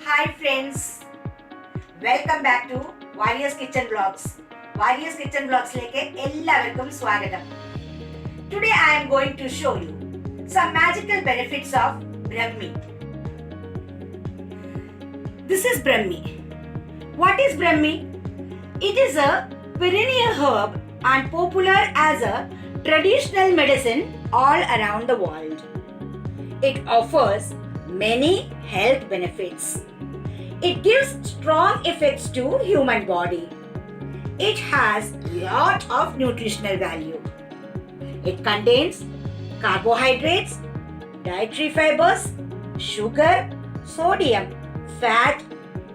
Hi friends, welcome back to Various Kitchen Vlogs. Various Kitchen Vlogs ലേക്ക് എല്ലാവർക്കും സ്വാഗതം. Today I am going to show you some magical benefits of Brahmi. This is Brahmi. What is Brahmi? It is a perennial herb and popular as a traditional medicine all around the world. It offers many health benefits. It gives strong effects to human body. It has lot of nutritional value. It contains carbohydrates, dietary fibers, sugar, sodium, fat,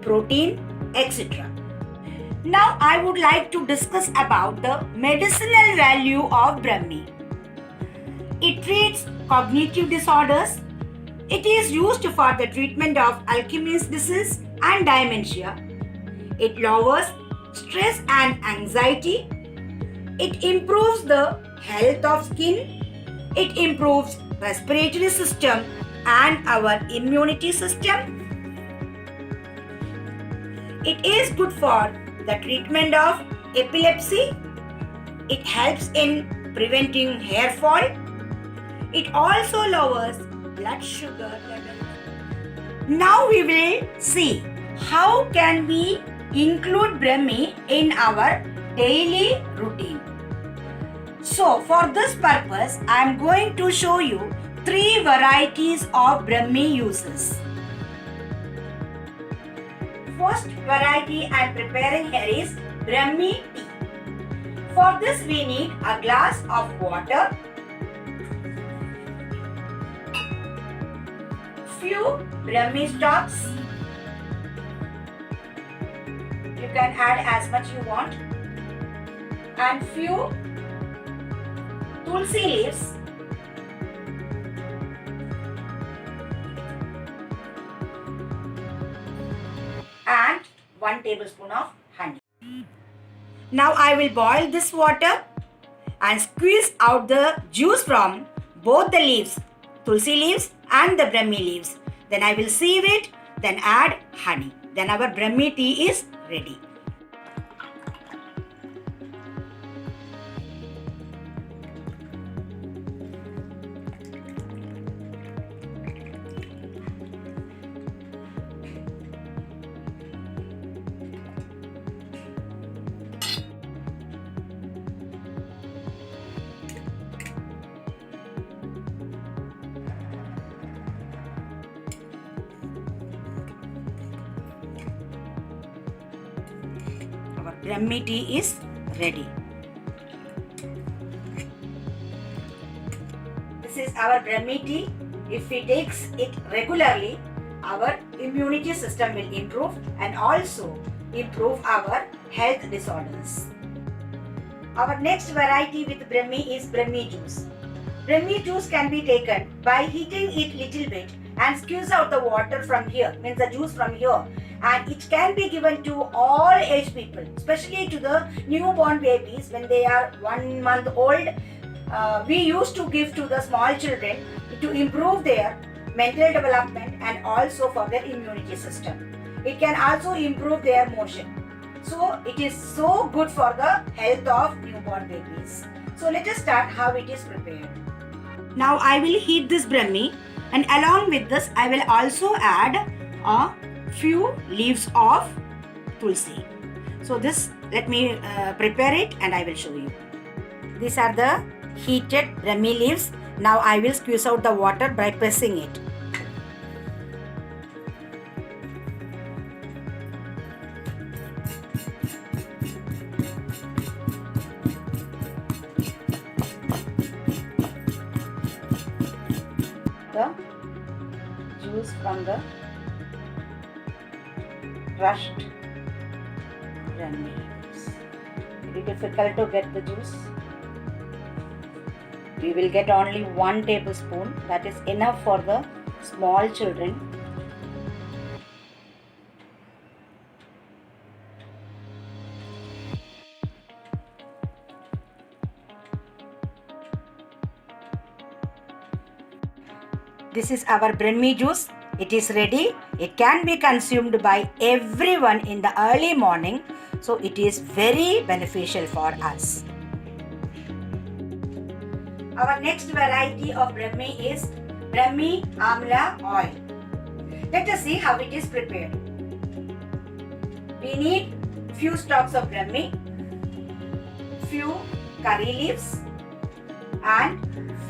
protein, etc. Now I would like to discuss about the medicinal value of Brahmi. It treats cognitive disorders. It is used for the treatment of Alzheimer's disease and dementia. It lowers stress and anxiety. It improves the health of skin. It improves respiratory system and our immunity system. It is good for the treatment of epilepsy. It helps in preventing hair fall. It also lowers blood sugar level. Now we will see how can we include Brahmi in our daily routine. So for this purpose I am going to show you 3 varieties of Brahmi uses. First variety I am preparing here is Brahmi tea. For this we need a glass of water, few Brahmi stalks. You can add as much you want, and few tulsi leaves, and 1 tablespoon of honey. Now I will boil this water and squeeze out the juice from both the leaves, tulsi leaves and the Brahmi leaves. Then I will sieve it, then add honey. Then our Brahmi tea is ready. Brahmi tea is ready. This is our Brahmi tea. If we take it regularly, our immunity system will improve and also improve our health disorders. Our next variety with Brahmi is Brahmi juice. Brahmi juice can be taken by heating it little bit and squeeze out the water from here, means the juice from here, and it can be given to all age people, especially to the newborn babies when they are 1 month old. We used to give to the small children to improve their mental development and also for their immunity system. It can also improve their motion. So it is so good for the health of newborn babies. So let us start how it is prepared. Now I will heat this Brahmi, and along with this I will also add a few leaves of tulsi. So this, let me prepare it and I will show you. These are the heated Brahmi leaves. Now I will squeeze out the water by pressing it. The juice from the crushed Brahmi leaves. Very difficult to get the juice. We will get only 1 tablespoon. That is enough for the small children. This is our Brahmi juice. It is ready. It can be consumed by everyone in the early morning. So it is very beneficial for us. Our next variety of Brahmi is Brahmi Amla oil. Let us see how it is prepared. We need few stalks of Brahmi, few curry leaves and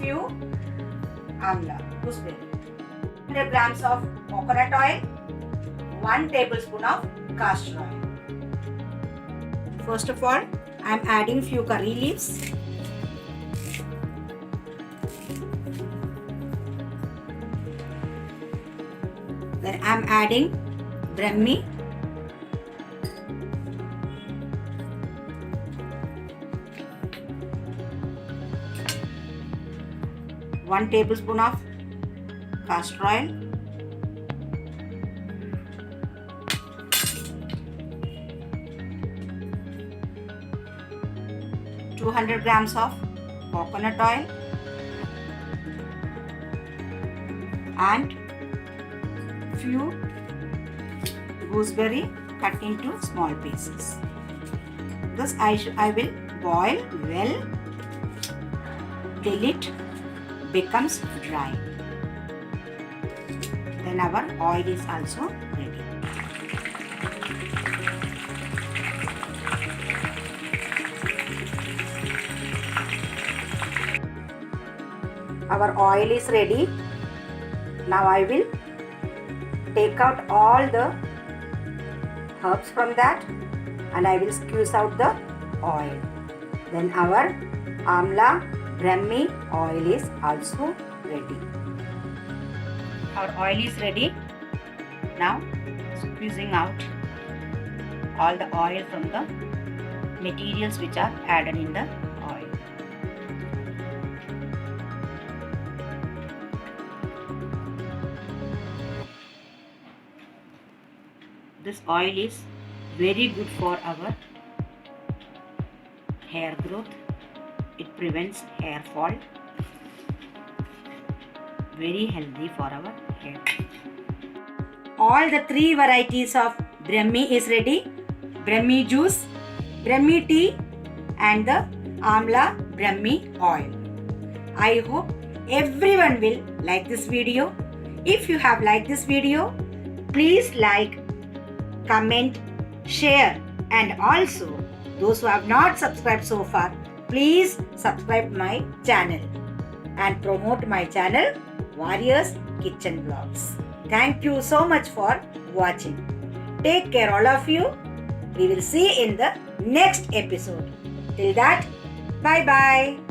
few Amla, gooseberry. 100 grams of coconut oil, 1 tablespoon of castor oil. First of all, I am adding few curry leaves. Then I am adding Brahmi. One tablespoon of castor oil. ,200 grams of coconut oil and few gooseberry cut into small pieces. This I will boil well till it becomes dry. Then our oil is also ready. Our oil is ready. Now I will take out all the herbs from that and I will squeeze out the oil. Then our Amla Brahmi oil is also ready. Our oil is ready. Now squeezing out all the oil from the materials which are added in the oil. This oil is very good for our hair growth. It prevents hair fall. Very healthy for our hair. All the 3 varieties of Brahmi is ready. Brahmi juice, Brahmi tea and the Amla Brahmi oil. I hope everyone will like this video. If you have liked this video, please like, comment, share and also those who have not subscribed so far, please subscribe my channel and promote my channel Warriors Kitchen Vlogs. Thank you so much for watching. Take care all of you. We will see in the next episode. Till that, bye bye.